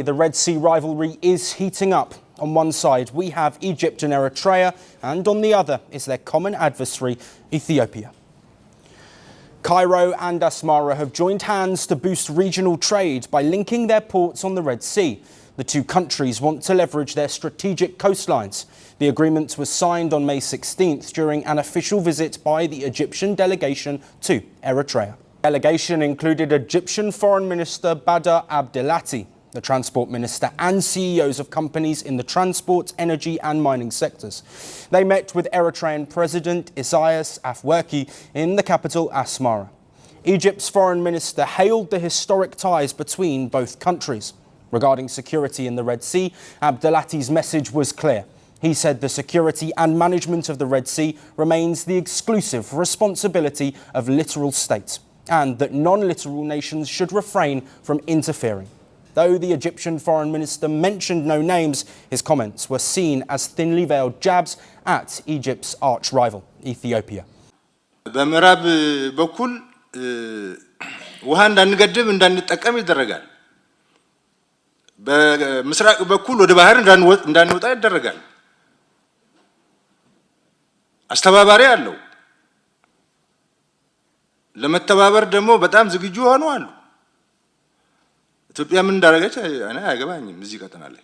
The Red Sea rivalry is heating up. On one side, we have Egypt and Eritrea, and on the other is their common adversary, Ethiopia. Cairo and Asmara have joined hands to boost regional trade by linking their ports on the Red Sea. The two countries want to leverage their strategic coastlines. The agreement was signed on May 16th during an official visit by the Egyptian delegation to Eritrea. The delegation included Egyptian Foreign Minister Badr Abdelati, the Transport Minister and CEOs of companies in the transport, energy and mining sectors. They met with Eritrean President Isaias Afwerki in the capital Asmara. Egypt's Foreign Minister hailed the historic ties between both countries. Regarding security in the Red Sea, Abdelati's message was clear. He said the security and management of the Red Sea remains the exclusive responsibility of littoral states, and that non-littoral nations should refrain from interfering. Though the Egyptian Foreign Minister mentioned no names, his comments were seen as thinly veiled jabs at Egypt's arch-rival, Ethiopia. በምዕራብ በኩል ውሃ እንዳንገድብ እንዳንጠቀም ይደረጋል። በምስራቅ በኩል ወደ ባህር እንዳንወጣ ይደረጋል። አስተባባሪ አለው። ለመተባበር ደግሞ በጣም ዝግጁ ሆነዋል። ኢትዮጵያ ምን እንዳደረገች እኔ አያገባኝም እዚህ ቀጠና ላይ